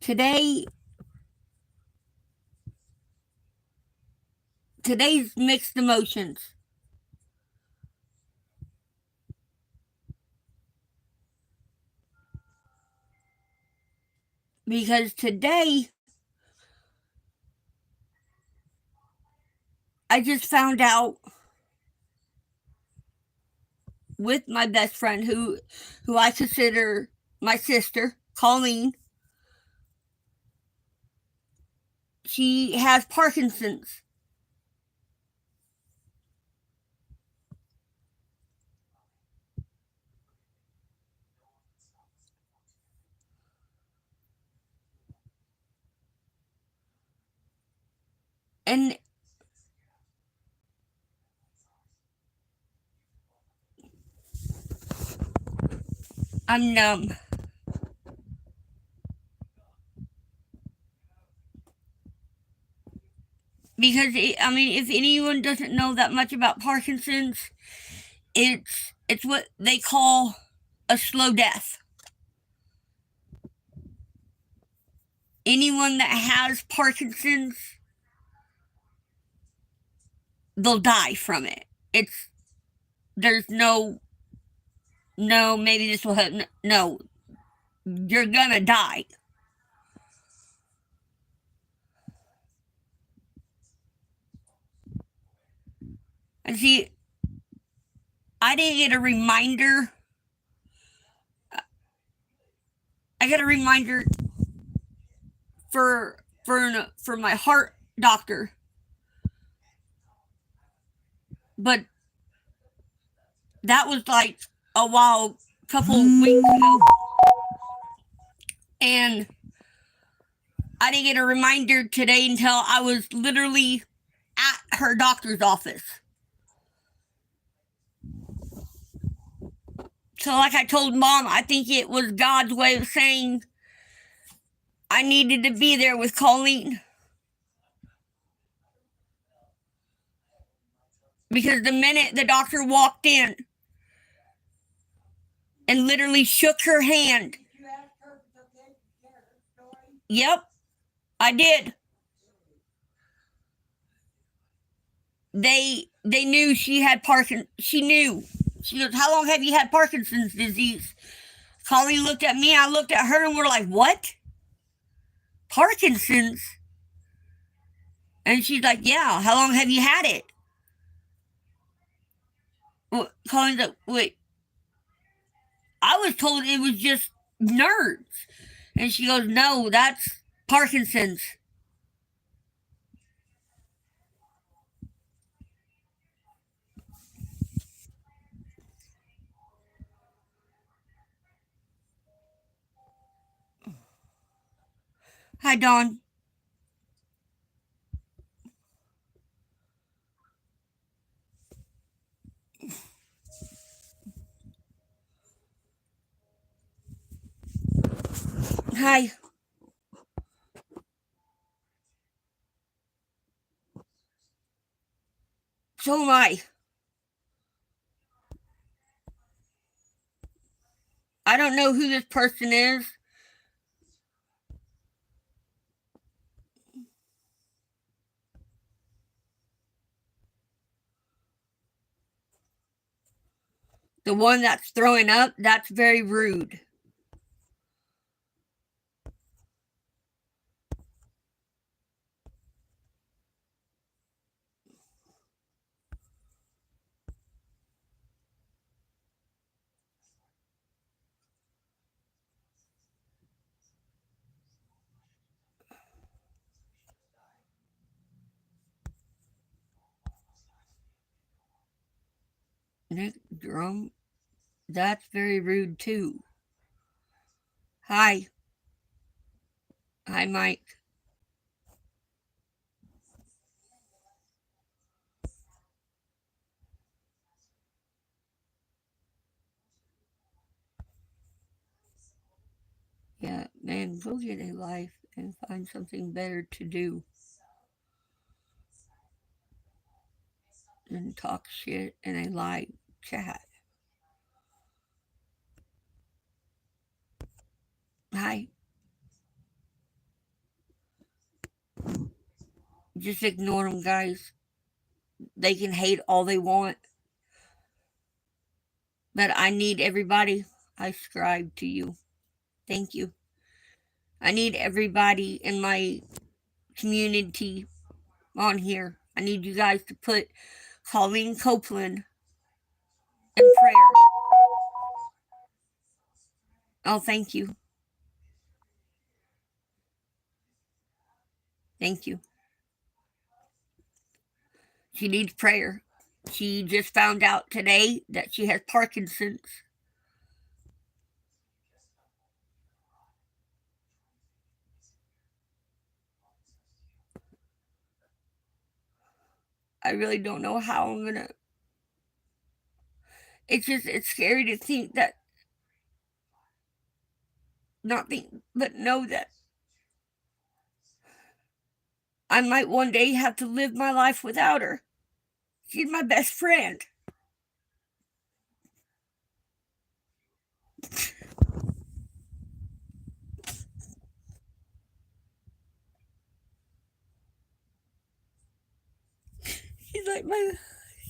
today's mixed emotions. Because today I just found out with my best friend who I consider my sister, Colleen. She has Parkinson's. And I'm numb. Because if anyone doesn't know that much about Parkinson's, it's what they call a slow death. Anyone that has Parkinson's, they'll die from it. There's no maybe this will help. No, you're gonna die. And see, I didn't get a reminder. I got a reminder for my heart doctor, but that was like a couple weeks ago, and I didn't get a reminder today until I was literally at her doctor's office. So, like I told Mom, I think it was God's way of saying I needed to be there with Colleen. Because the minute the doctor walked in and literally shook her hand. Yep, I did. They knew she had Parkinson's. She knew. She goes, "How long have you had Parkinson's disease?" Colleen looked at me, I looked at her, and we're like, "What? Parkinson's?" And she's like, "Yeah, how long have you had it?" Well, Colleen's like, "Wait, I was told it was just nerves." And she goes, "No, that's Parkinson's." Hi, Dawn. Hi. So am I. I don't know who this person is. The one that's throwing up, that's very rude. Nick Drum, that's very rude too. Hi. Hi, Mike. Yeah, man, go get a life and find something better to do than talk shit in a live chat. Hi. Just ignore them, guys. They can hate all they want. But I need everybody. I subscribe to you. Thank you. I need everybody in my community on here. I need you guys to put Colleen Copeland in prayer. Oh, thank you. Thank you. She needs prayer. She just found out today that she has Parkinson's. I really don't know how I'm gonna. It's scary to think that. Not think, but know that I might one day have to live my life without her. She's my best friend.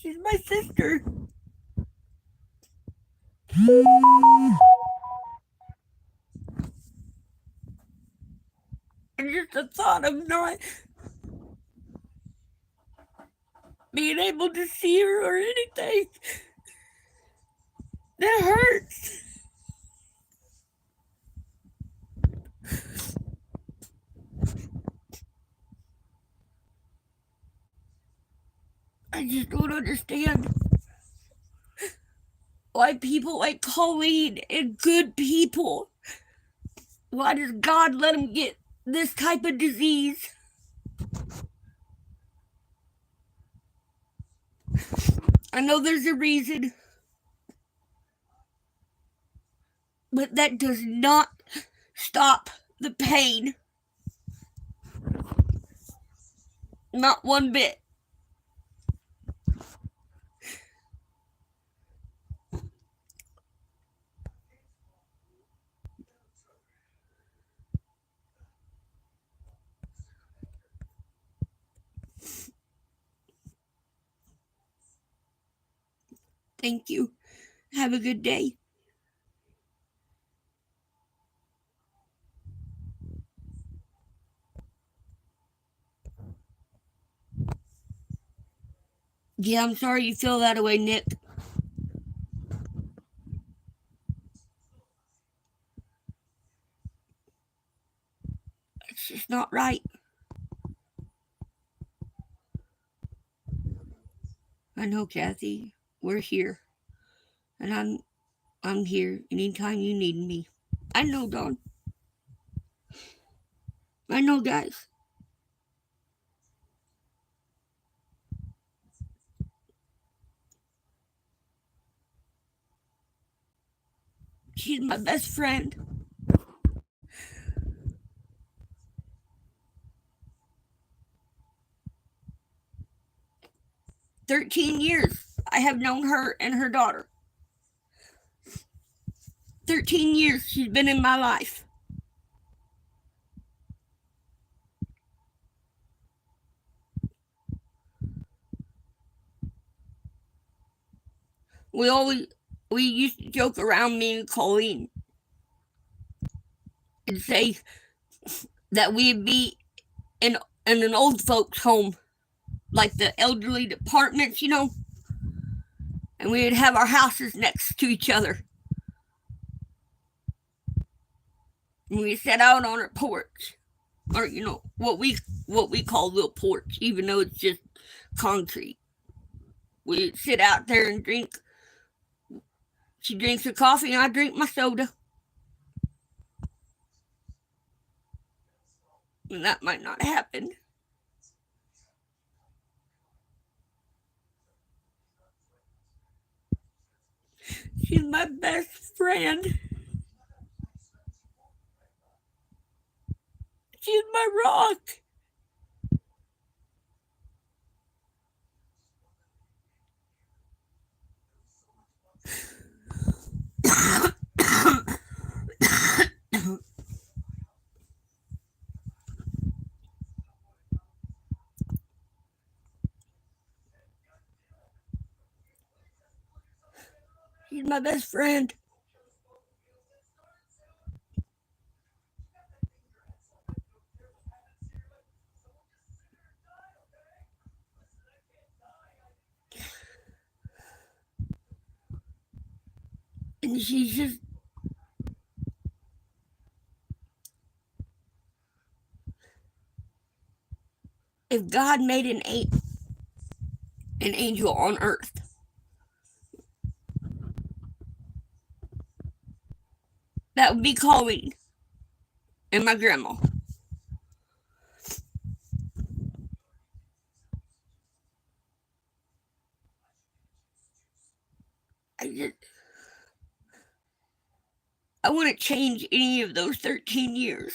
She's my sister. And just the thought of not being able to see her or anything, that hurts. I just don't understand why people like Colleen and good people, why does God let them get this type of disease? I know there's a reason, but that does not stop the pain. Not one bit. Thank you. Have a good day. Yeah, I'm sorry you feel that way, Nick. It's just not right. I know, Kathy. We're here. And I'm here anytime you need me. I know, Dawn. I know, guys. She's my best friend. $13 years I have known her and her daughter. 13 years she's been in my life. We used to joke around, me and Colleen, and say that we'd be in an old folks home, like the elderly departments, and we'd have our houses next to each other. And we sat out on our porch, or what we call little porch, even though it's just concrete. We'd sit out there and drink. She drinks her coffee and I drink my soda. And that might not happen. She's my best friend. She's my rock. He's my best friend. And she's just... If God made an angel on earth, that would be Colleen and my grandma. I wouldn't change any of those 13 years.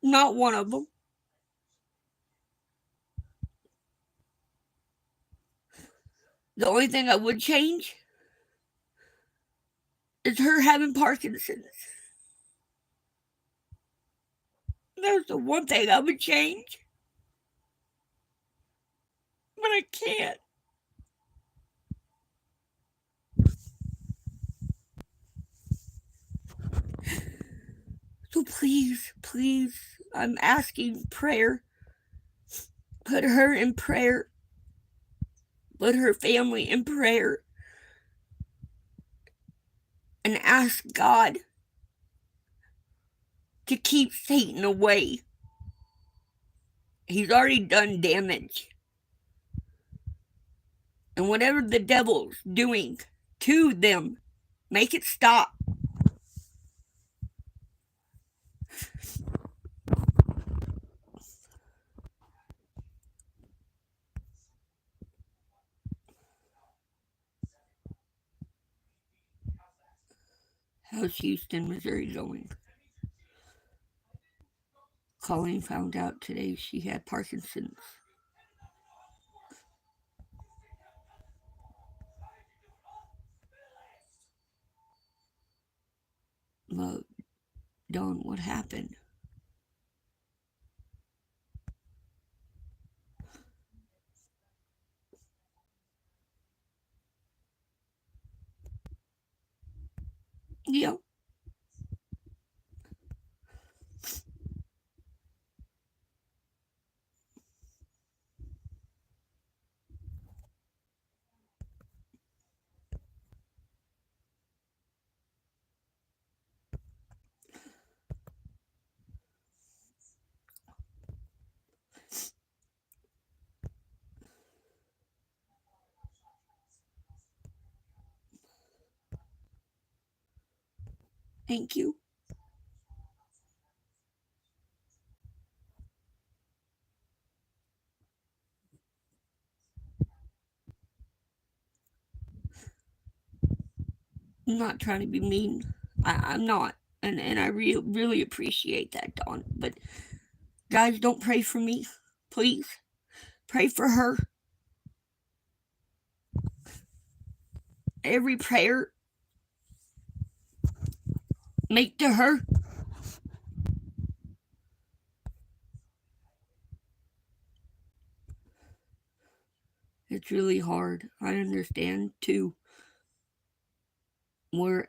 Not one of them. The only thing I would change is her having Parkinson's. That's the one thing I would change. But I can't. So please, please, I'm asking prayer. Put her in prayer. Put her family in prayer. And ask God to keep Satan away. He's already done damage. And whatever the devil's doing to them, make it stop. How's Houston, Missouri going? Colleen found out today she had Parkinson's. Well, Dawn, what happened? Yeah. Thank you. I'm not trying to be mean. I'm not. And I really appreciate that, Dawn. But guys, don't pray for me. Please. Pray for her. Every prayer make to her. It's really hard. I understand too. We're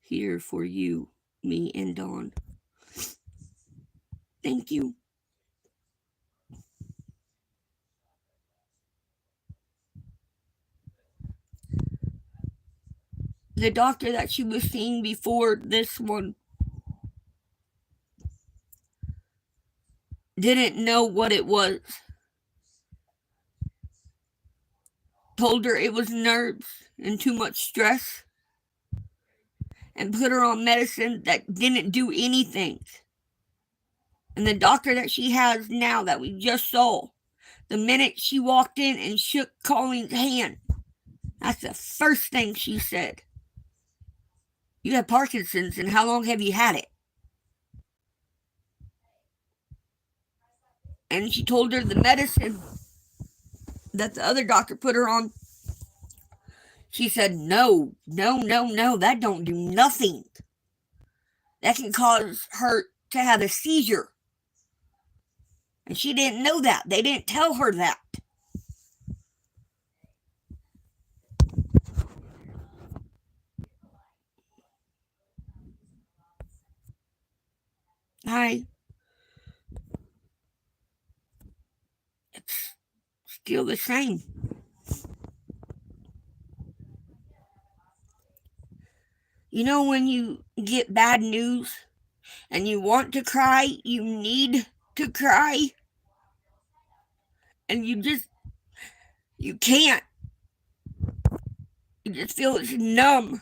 here for you, me and Dawn. Thank you. The doctor that she was seeing before this one didn't know what it was. Told her it was nerves and too much stress, and put her on medicine that didn't do anything. And the doctor that she has now that we just saw, the minute she walked in and shook Colleen's hand, that's the first thing she said. You have Parkinson's, and how long have you had it? And she told her the medicine that the other doctor put her on. She said, no, that don't do nothing. That can cause her to have a seizure. And she didn't know that. They didn't tell her that. Hi. It's still the same. You know, when you get bad news and you want to cry, you need to cry, and you can't. You just feel it's numb.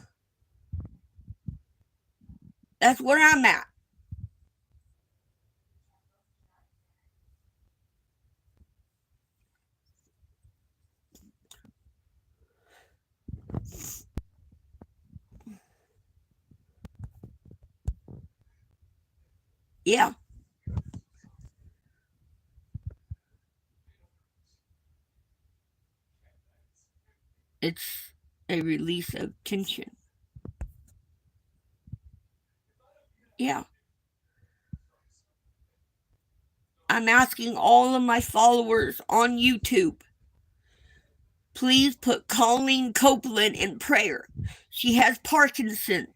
That's where I'm at. Yeah. It's a release of tension. Yeah. I'm asking all of my followers on YouTube, please put Colleen Copeland in prayer. She has Parkinson's.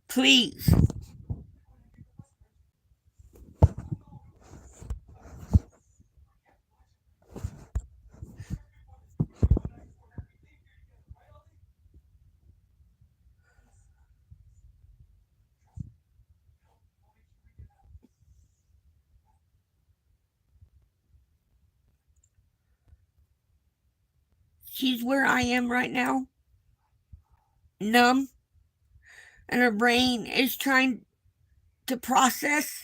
Please. She's where I am right now, numb, and her brain is trying to process.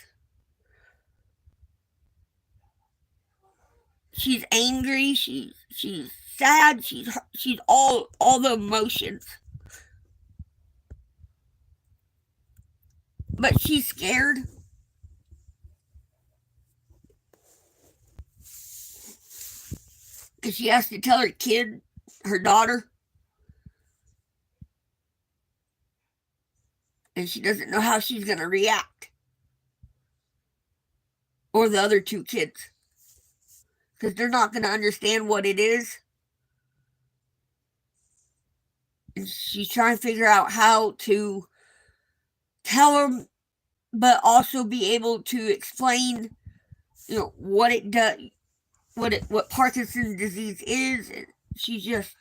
She's angry, she's sad, she's all the emotions. But she's scared. Because she has to tell her kid, her daughter, and she doesn't know how she's going to react. Or the other two kids. Because they're not going to understand what it is. And she's trying to figure out how to tell them, but also be able to explain, what it does, what Parkinson's disease is. And she's just,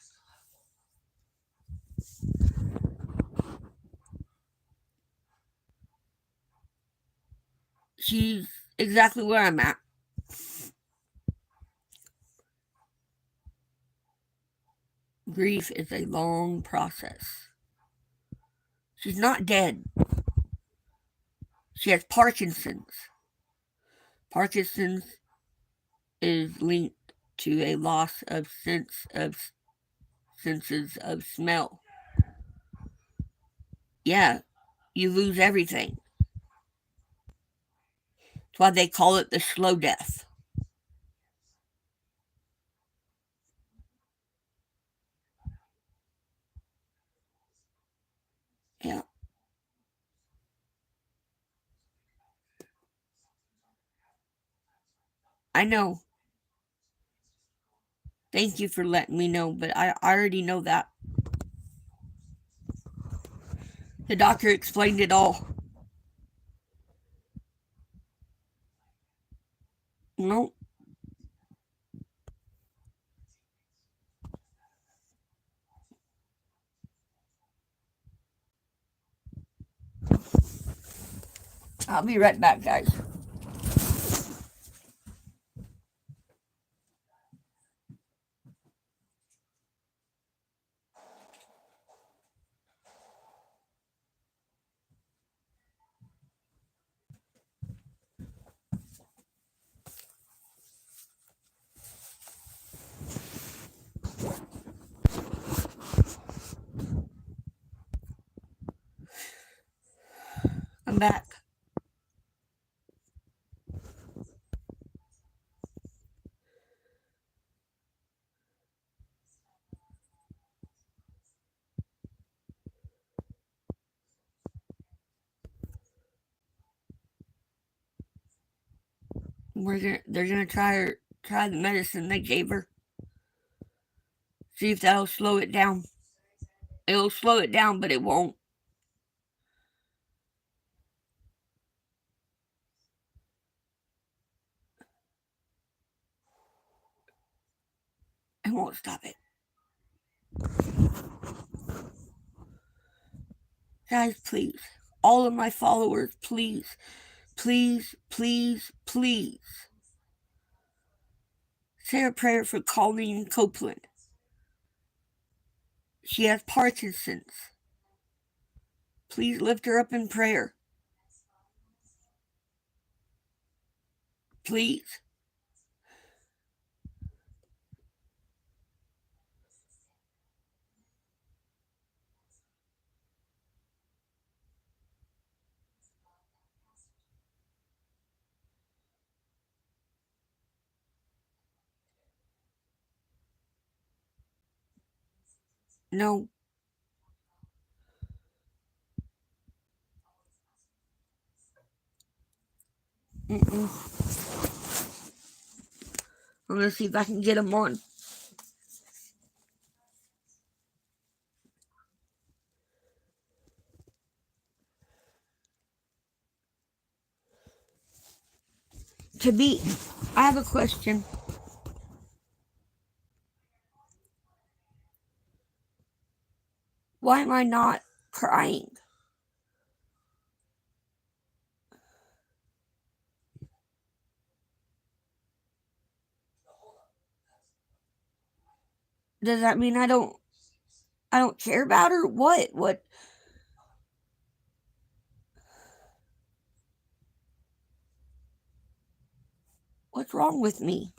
she's exactly where I'm at. Grief is a long process. She's not dead. She has Parkinson's. Parkinson's is linked to a loss of senses of smell. Yeah, you lose everything. That's why they call it the slow death. Yeah, I know. Thank you for letting me know, but I already know that. The doctor explained it all. No, I'll be right back, guys. I'm back. They're gonna try the medicine they gave her. See if that'll slow it down. It'll slow it down, but it won't. It won't stop it. Guys, please. All of my followers, please. Please, please, please. Say a prayer for Colleen Copeland. She has Parkinson's. Please lift her up in prayer. Please. No. I'm gonna see if I can get him on. I have a question. Why am I not crying? Does that mean I don't care about her? What? What's wrong with me?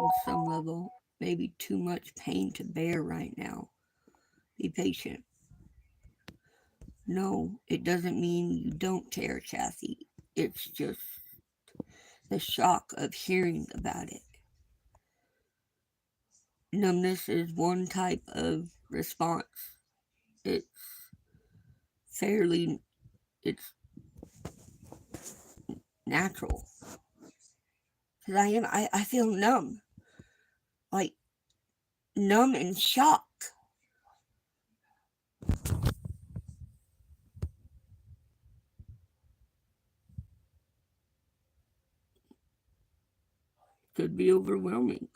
On some level, maybe too much pain to bear right now. Be patient. No, it doesn't mean you don't care, Kathy. It's just the shock of hearing about it. Numbness is one type of response. It's it's natural. Because I feel numb. Like, numb and shock. Could be overwhelming.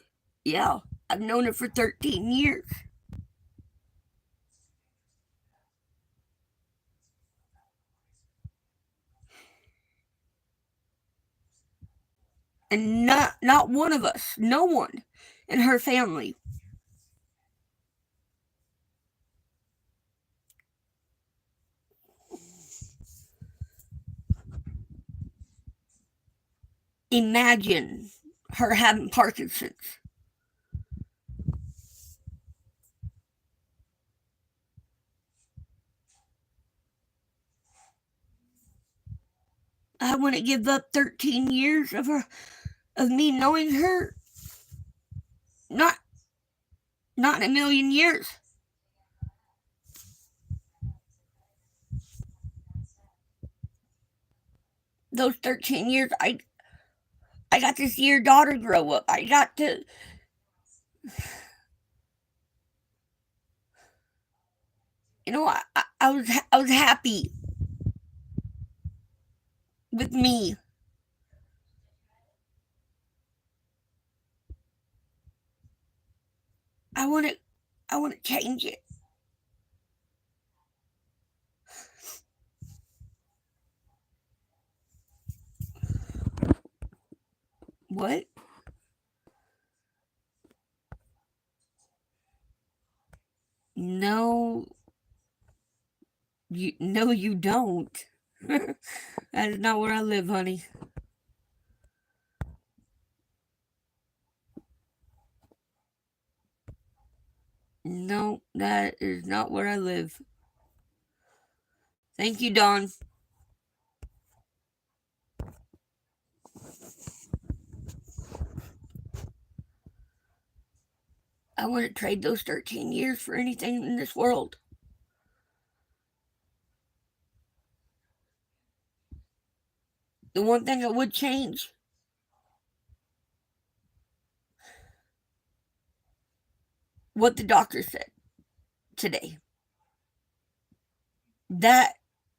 Yeah, I've known it for 13 years. And not one of us, no one in her family. Imagine her having Parkinson's. I wouldn't give up 13 years of her of me knowing her. Not in a million years. Those 13 years, I got to see your daughter grow up. I got to. You know, I was happy with me. I want to change it. What? No, you don't. That is not where I live, honey. No, that is not where I live. Thank you, Dawn. I wouldn't trade those 13 years for anything in this world. The one thing I would change, what the doctor said today. That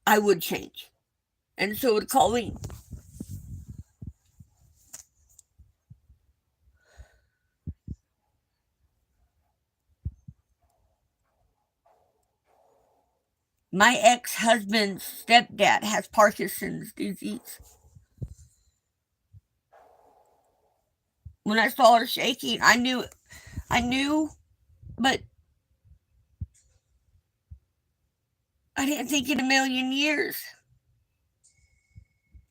I would change. And so would Colleen. My ex-husband's stepdad has Parkinson's disease. When I saw her shaking, I knew, but I didn't think in a million years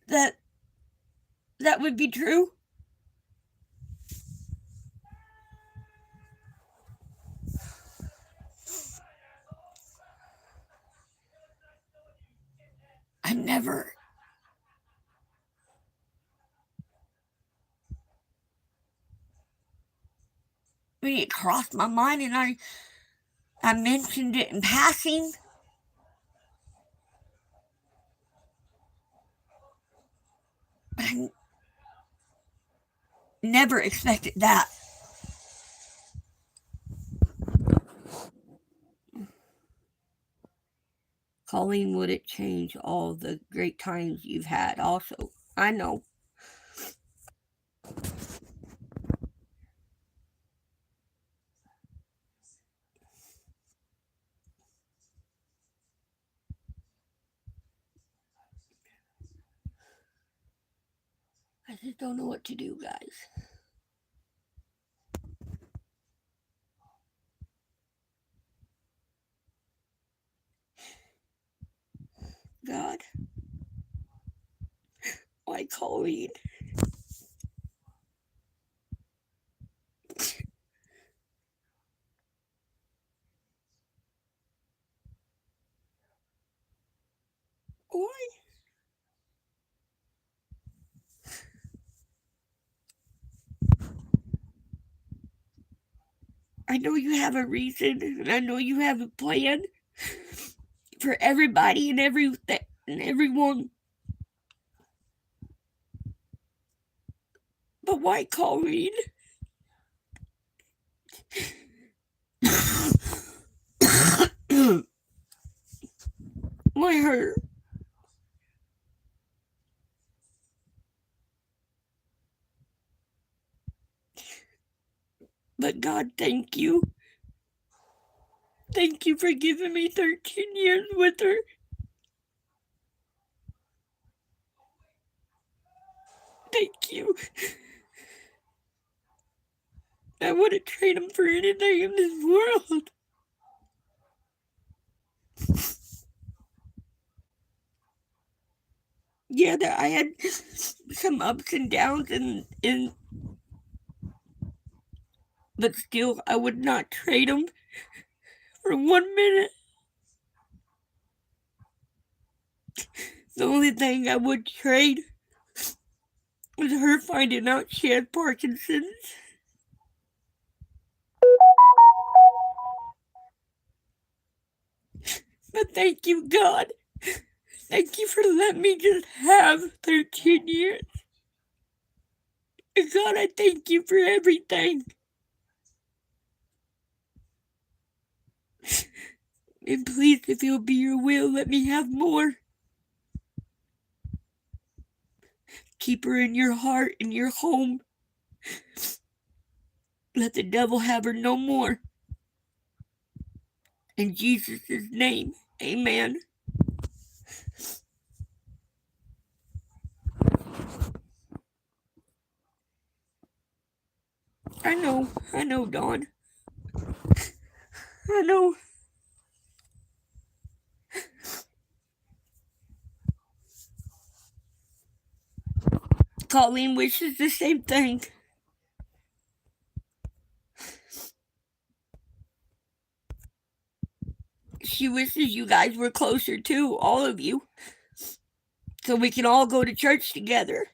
that would be true. I never. I mean, it crossed my mind, and I mentioned it in passing. But I never expected that. Colleen, would it change all the great times you've had also? I know. I just don't know what to do, guys. God. Why Colleen? Why? I know you have a reason, and I know you have a plan for everybody and everyone. But why Colleen? Why her? But God, thank you. Thank you for giving me 13 years with her. Thank you. I wouldn't trade him for anything in this world. Yeah, that I had some ups and downs, and but still, I would not trade him for 1 minute. The only thing I would trade with her finding out she had Parkinson's. But thank you, God. Thank you for letting me just have 13 years. And God, I thank you for everything. And please, if it'll be your will, let me have more. Keep her in your heart, in your home. Let the devil have her no more. In Jesus' name, amen. I know, Dawn. I know. Colleen wishes the same thing. She wishes you guys were closer too, all of you, so we can all go to church together.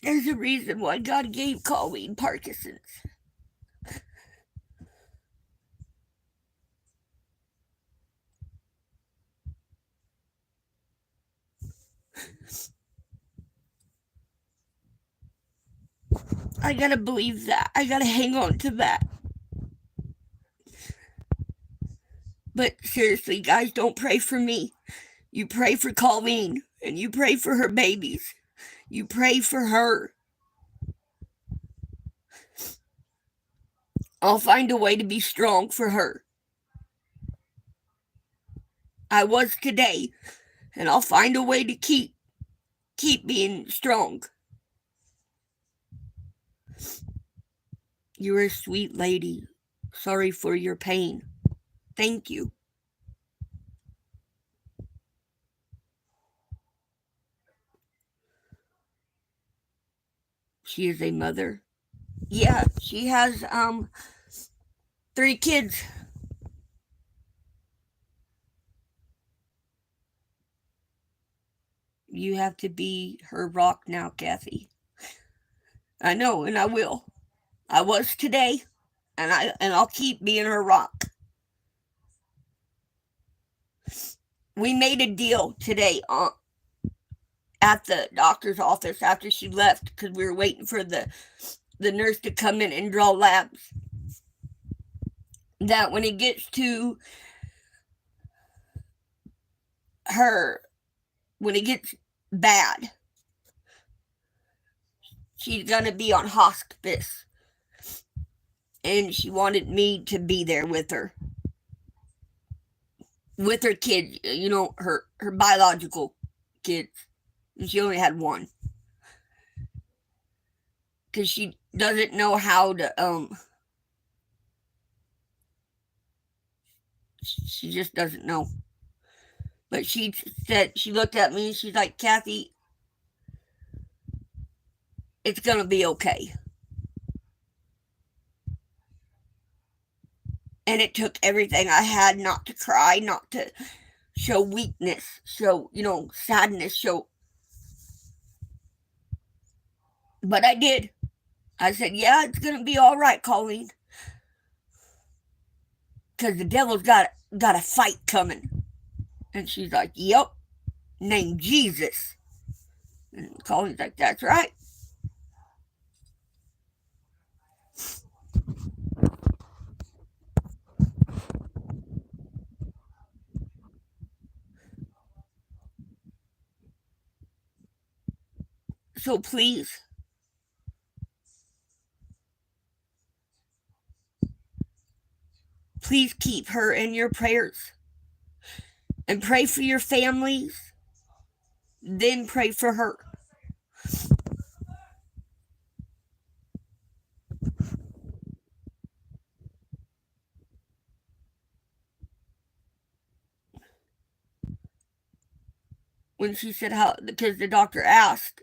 There's a reason why God gave Colleen Parkinson's. I gotta believe that. I gotta hang on to that. But seriously, guys, don't pray for me. You pray for Colleen, and you pray for her babies. You pray for her. I'll find a way to be strong for her. I was today, and I'll find a way to keep being strong. You're a sweet lady. Sorry for your pain. Thank you. She is a mother. Yeah, she has 3 kids. You have to be her rock now, Kathy. I know, and I will. I was today, and I'll keep being her rock. We made a deal today at the doctor's office after she left because we were waiting for the nurse to come in and draw labs. That when it gets to her, when it gets bad, she's gonna be on hospice. And she wanted me to be there with her. With her kids, you know, her biological kids. And she only had one. Because she doesn't know how to, she just doesn't know. But she said, she looked at me and she's like, Kathy, it's gonna be okay. And it took everything I had not to cry, not to show weakness, show, you know, sadness, show. But I did. I said, yeah, it's gonna be all right, Colleen. Because the devil's got a fight coming. And she's like, yep, named Jesus. And Colleen's like, that's right. So please, please keep her in your prayers. And pray for your families. Then pray for her. When she said how, because the doctor asked,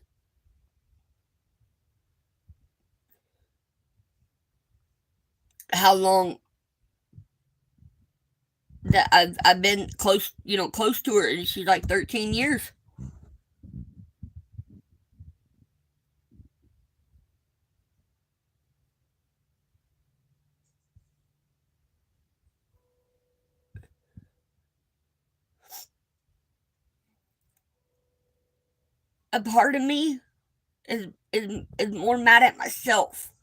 how long that I've been close, close to her, and she's like 13 years. A part of me is more mad at myself.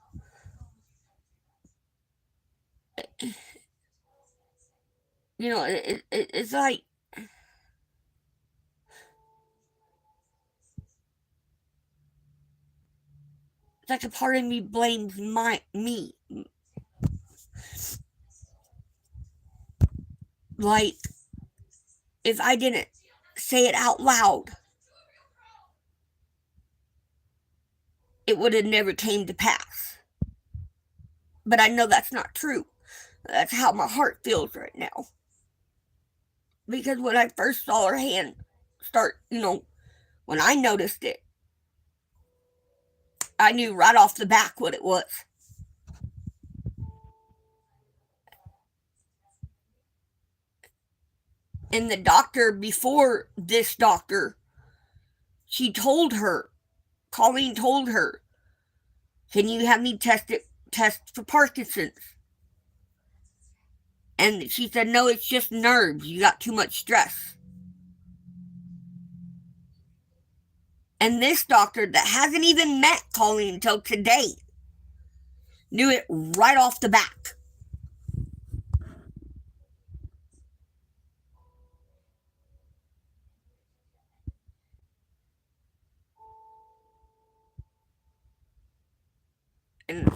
It's like a part of me blames me. Like, if I didn't say it out loud, it would have never came to pass. But I know that's not true. That's how my heart feels right now. Because when I first saw her hand start, when I noticed it, I knew right off the back what it was. And the doctor, before this doctor, Colleen told her, can you have me test for Parkinson's? And she said, no, it's just nerves. You got too much stress. And this doctor that hasn't even met Colleen until today knew it right off the back. And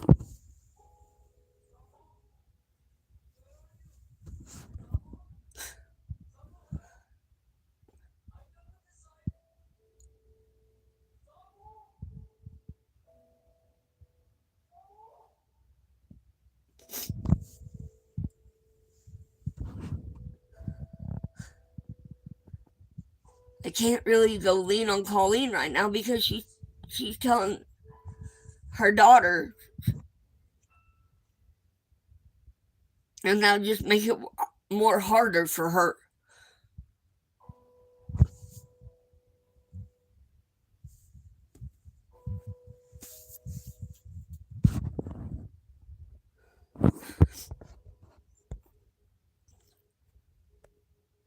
I can't really go lean on Colleen right now because she's telling her daughter, and that'll just make it more harder for her.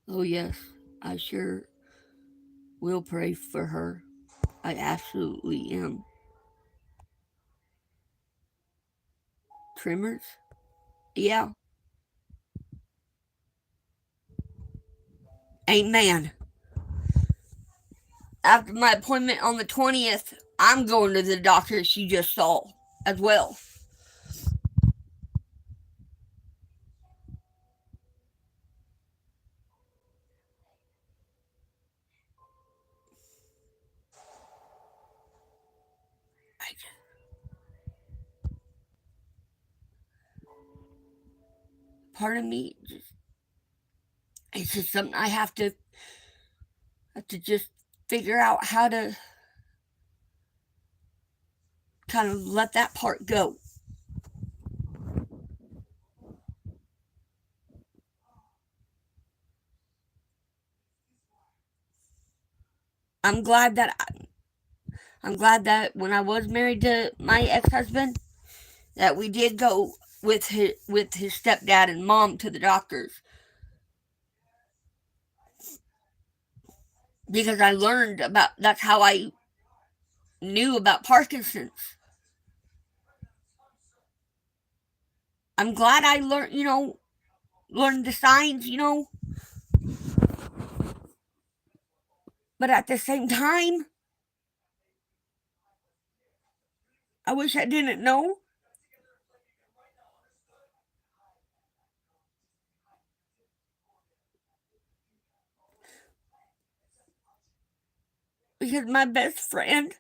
Oh yes, I sure will pray for her. I absolutely am. Tremors? Yeah. Amen. After my appointment on the 20th, I'm going to the doctor she just saw as well. Part of me it's just something I have to just figure out how to kind of let that part go. I'm glad that when I was married to my ex-husband, that we did go with his stepdad and mom to the doctors, because I learned about, that's how I knew about Parkinson's. I'm glad I learned the signs, but at the same time, I wish I didn't know. Because my best friend,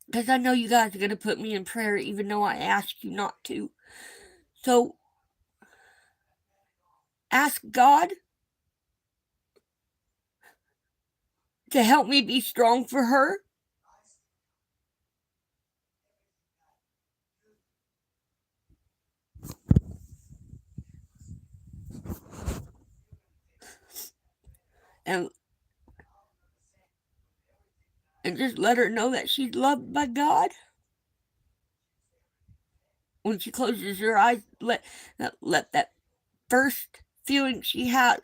because I know you guys are going to put me in prayer even though I asked you not to. So ask God to help me be strong for her. And just let her know that she's loved by God. When she closes her eyes, let that first feeling she has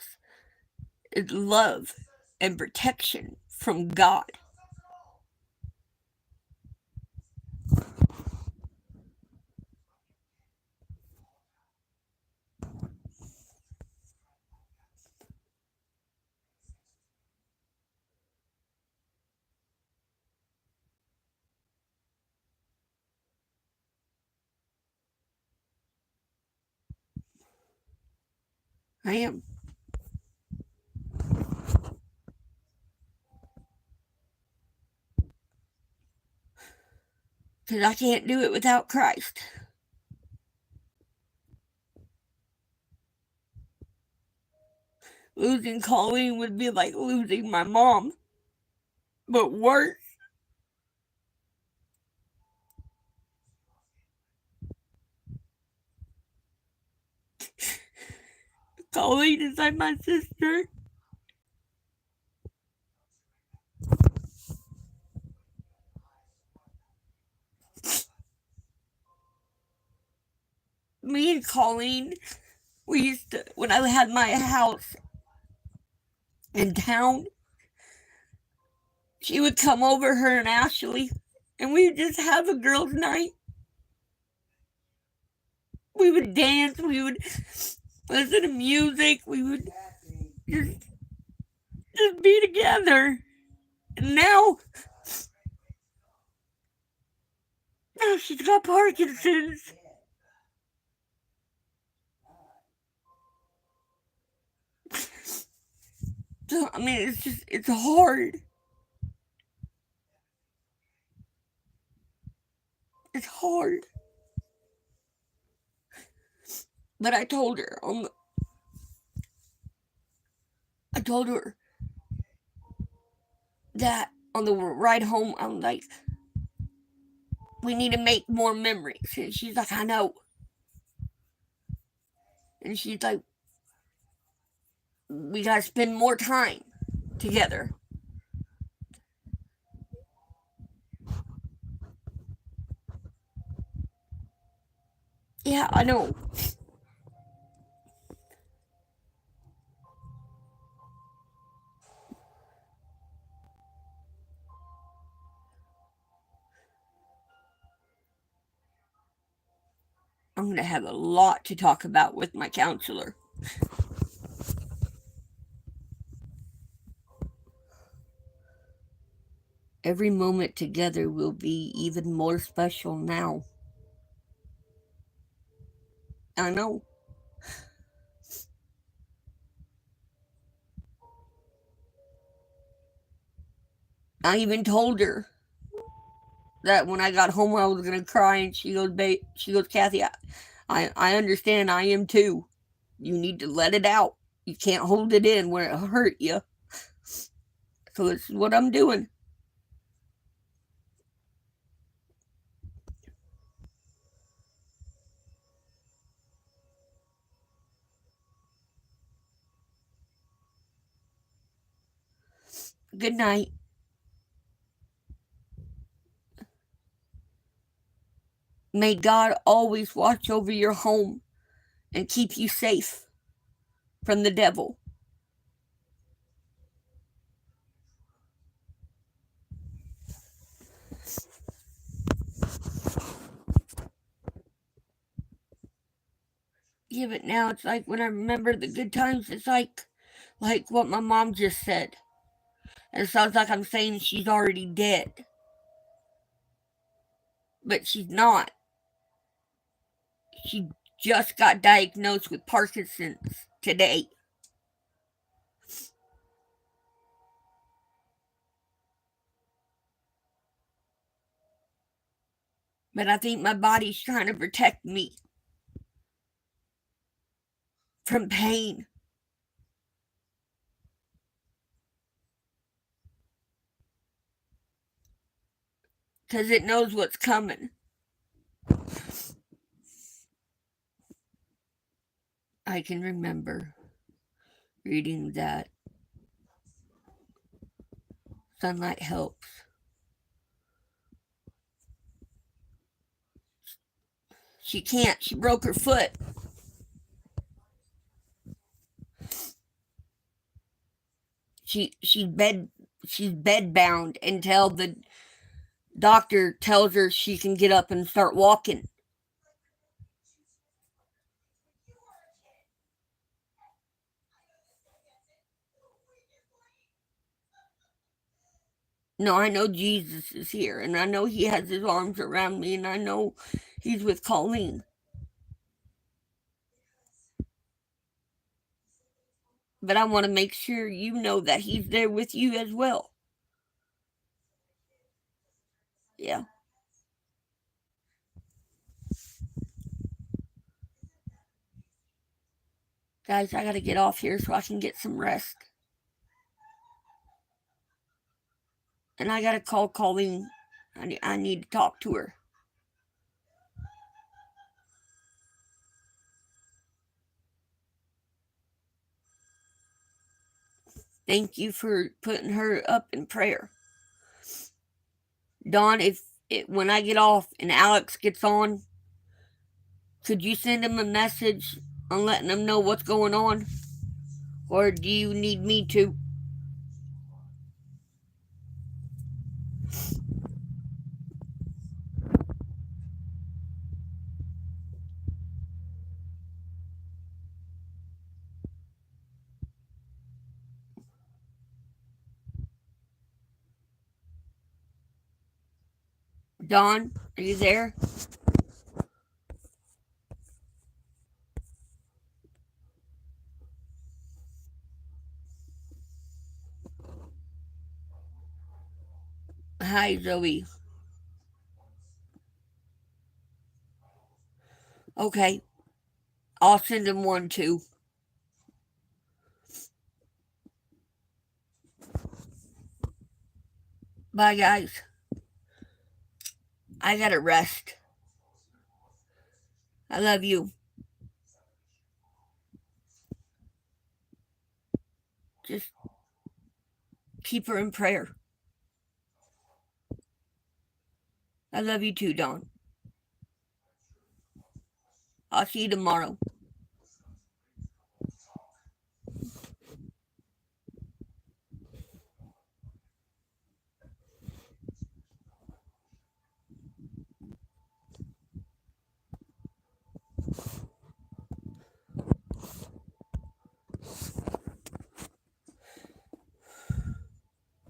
is love and protection from God. I am. Because I can't do it without Christ. Losing Colleen would be like losing my mom, but worse. Colleen is like my sister. Me and Colleen, we used to, when I had my house in town, she would come over, her and Ashley, and we would just have a girls' night. We would dance, we would listen to music, we would just be together. And now she's got Parkinson's. So, I mean, it's hard. It's hard. But I told her that on the ride home, I'm like, we need to make more memories. And she's like, I know. And she's like, we gotta spend more time together. Yeah, I know. I'm going to have a lot to talk about with my counselor. Every moment together will be even more special now. I know. I even told her that when I got home I was gonna cry, and she goes, Kathy, I understand. I am too. You need to let it out. You can't hold it in where it'll hurt you. So this is what I'm doing. Good night. May God always watch over your home and keep you safe from the devil. Yeah, but now it's like when I remember the good times, it's like what my mom just said. It sounds like I'm saying she's already dead. But she's not. She just got diagnosed with Parkinson's today. But I think my body's trying to protect me from pain. because it knows what's coming. I can remember reading that sunlight helps. She can't. She broke her foot. She's bed bound until the doctor tells her she can get up and start walking. No, I know Jesus is here, and I know he has his arms around me, and I know he's with Colleen. But I want to make sure you know that he's there with you as well. Yeah. Guys, I got to get off here so I can get some rest. And I got to call Colleen. I need to talk to her. Thank you for putting her up in prayer. Dawn, when I get off and Alex gets on, could you send him a message on letting him know what's going on? Or do you need me to? Dawn, are you there? Hi, Zoe. Okay. I'll send him one too. Bye, guys. I gotta rest. I love you. Just keep her in prayer. I love you too, Dawn. I'll see you tomorrow.